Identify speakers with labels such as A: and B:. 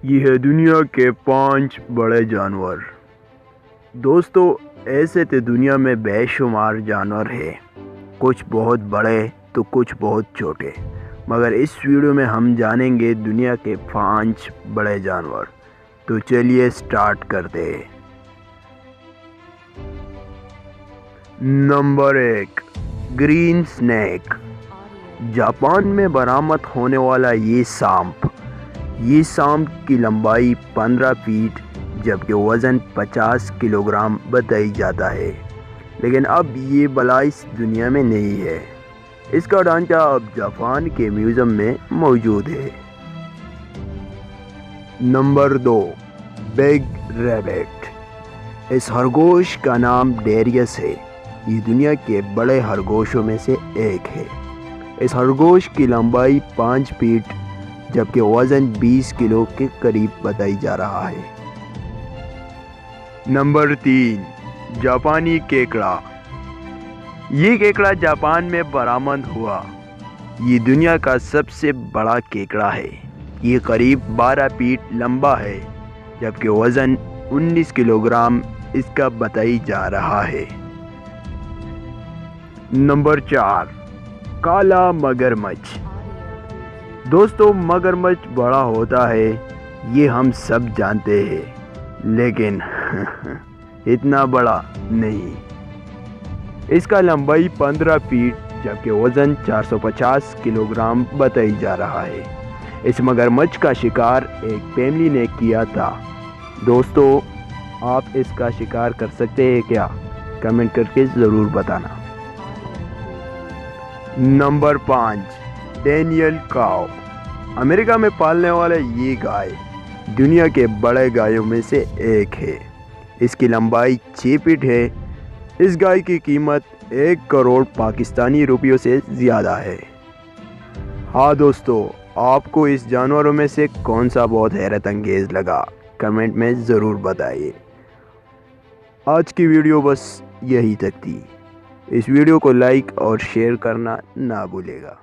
A: یہ ہے دنیا کے 5 بڑے جانور۔ دوستو، ایسے تو دنیا میں بے شمار جانور ہیں، کچھ بہت بڑے تو کچھ بہت چھوٹے، مگر اس ویڈیو میں ہم جانیں گے دنیا کے 5 بڑے جانور۔ تو چلیے سٹارٹ کرتے ہیں۔ Number 1، green snack. جاپان میں برآمد ہونے والا یہ سانپ کی لمبائی 15 فیٹ جبکہ وزن 50 کلو گرام بتائی جاتا ہے، لیکن اب یہ بلائی دنیا میں نہیں ہے۔ اس کا ڈھانچہ اب جاپان کے میوزیم میں موجود ہے۔ Number 2، big rabbit. اس خرگوش کا نام ڈیریس ہے۔ یہ دنیا کے بڑے خرگوشوں میں سے ایک ہے۔ اس خرگوش کی لمبائی 5 فیٹ جبکہ وزن 20 کلو کے قریب بتائی جا رہا ہے۔ نمبر 3، جاپانی کیکڑا۔ یہ کیکڑا جاپان میں برآمد ہوا۔ یہ دنیا کا سب سے بڑا کیکڑا ہے۔ یہ قریب 12 فیٹ لمبا ہے جبکہ وزن 19 کلو گرام اس کا بتائی جا رہا ہے۔ نمبر 4، کالا مگرمچھ۔ دوستو، مگرمچھ بڑا ہوتا ہے یہ ہم سب جانتے ہیں، لیکن اتنا بڑا نہیں۔ اس کا لمبائی 15 فیٹ جبکہ وزن 450 کلو گرام بتائی جا رہا ہے۔ اس مگرمچھ کا شکار ایک فیملی نے کیا تھا۔ دوستو، آپ اس کا شکار کر سکتے ہیں کیا؟ کمنٹ کر کے ضرور بتانا۔ نمبر 5، ڈینیل کاؤ۔ امریکہ میں پالنے والا یہ گائے دنیا کے بڑے گایوں میں سے ایک ہے۔ اس کی لمبائی 6 فٹ ہے۔ اس گائے کی قیمت 1 کروڑ پاکستانی روپیوں سے زیادہ ہے۔ ہاں دوستو، آپ کو اس جانوروں میں سے کون سا بہت حیرت انگیز لگا؟ کمنٹ میں ضرور بتائیے۔ آج کی ویڈیو بس یہی تک تھی۔ اس ویڈیو کو لائک اور شیئر کرنا نہ بھولے گا۔